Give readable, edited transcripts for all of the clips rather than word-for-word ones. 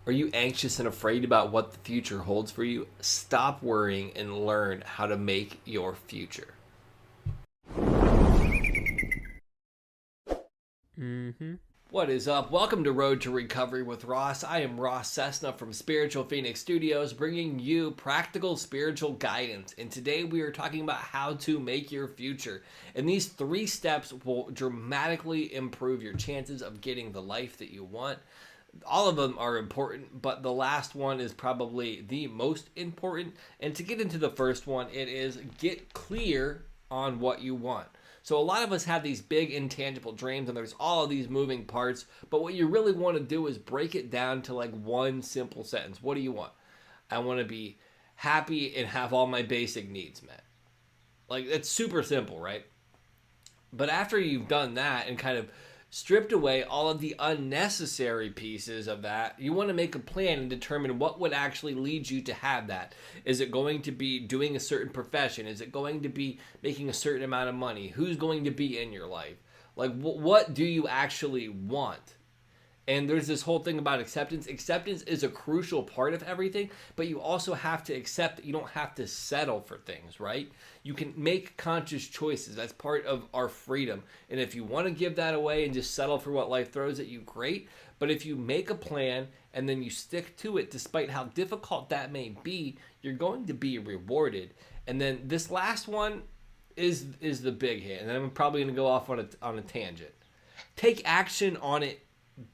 Are you anxious and afraid about what the future holds for you? Stop worrying and learn how to make your future. Mm-hmm. What is up? Welcome to Road to Recovery with Ross. I am Ross Cessna from Spiritual Phoenix Studios, bringing you practical spiritual guidance. And today we are talking about how to make your future. And these 3 steps will dramatically improve your chances of getting the life that you want. All of them are important, but the last one is probably the most important. And to get into the first one, it is get clear on what you want. So a lot of us have these big intangible dreams and there's all of these moving parts, but what you really want to do is break it down to like one simple sentence. What do you want? I want to be happy and have all my basic needs met. Like, it's super simple, right? But after you've done that and kind of stripped away all of the unnecessary pieces of that, you want to make a plan and determine what would actually lead you to have that. Is it going to be doing a certain profession? Is it going to be making a certain amount of money? Who's going to be in your life? Like, what do you actually want? And there's this whole thing about acceptance. Acceptance is a crucial part of everything, but you also have to accept that you don't have to settle for things, right? You can make conscious choices. That's part of our freedom. And if you want to give that away and just settle for what life throws at you, great. But if you make a plan and then you stick to it, despite how difficult that may be, you're going to be rewarded. And then this last one is the big hit. And then I'm probably going to go off on a tangent. Take action on it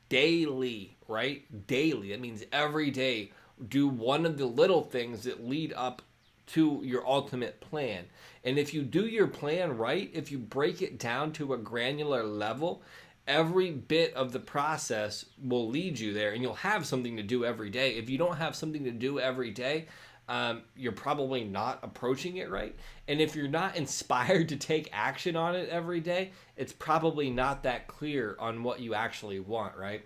daily, right? Daily. That means every day. Do one of the little things that lead up to your ultimate plan. And if you do your plan right, if you break it down to a granular level, every bit of the process will lead you there and you'll have something to do every day. If you don't have something to do every day, you're probably not approaching it right. And if you're not inspired to take action on it every day, it's probably not that clear on what you actually want, right?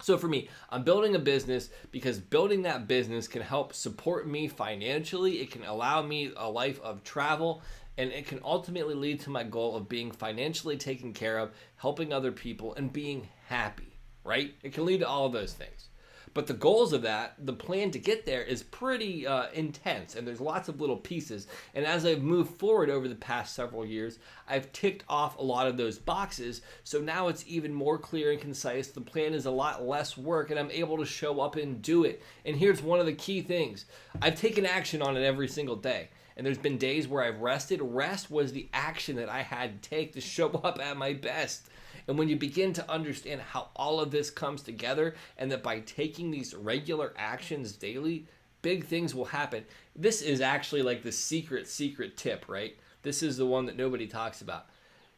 So for me, I'm building a business because building that business can help support me financially. It can allow me a life of travel, and it can ultimately lead to my goal of being financially taken care of, helping other people, and being happy, right? It can lead to all of those things. But the goals of that, the plan to get there is pretty intense, and there's lots of little pieces. And as I've moved forward over the past several years, I've ticked off a lot of those boxes. So now it's even more clear and concise. The plan is a lot less work, and I'm able to show up and do it. And here's one of the key things. I've taken action on it every single day. And there's been days where I've rested. Rest was the action that I had to take to show up at my best. And when you begin to understand how all of this comes together and that by taking these regular actions daily, big things will happen. This is actually like the secret tip, right? This is the one that nobody talks about.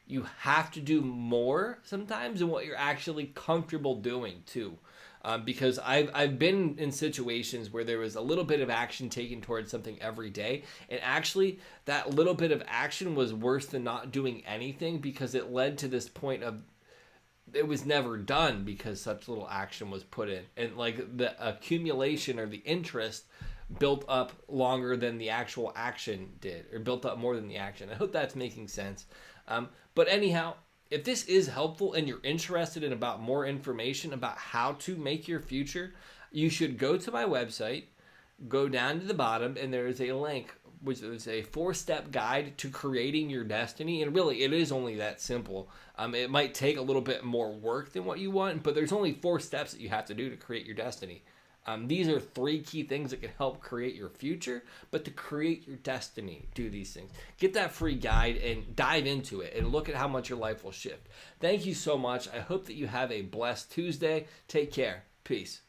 You have to do more sometimes than what you're actually comfortable doing too. Because I've been in situations where there was a little bit of action taken towards something every day. And actually, that little bit of action was worse than not doing anything because it led to this point of it was never done because such little action was put in. And like the accumulation or the interest built up longer than the actual action did, or built up more than the action. I hope that's making sense. But anyhow, if this is helpful and you're interested in about more information about how to make your future, you should go to my website, go down to the bottom, and there is a link which is a 4-step guide to creating your destiny. And really, it is only that simple. It might take a little bit more work than what you want, but there's only 4 steps that you have to do to create your destiny. These are 3 key things that can help create your future, but to create your destiny, do these things. Get that free guide and dive into it and look at how much your life will shift. Thank you so much. I hope that you have a blessed Tuesday. Take care. Peace.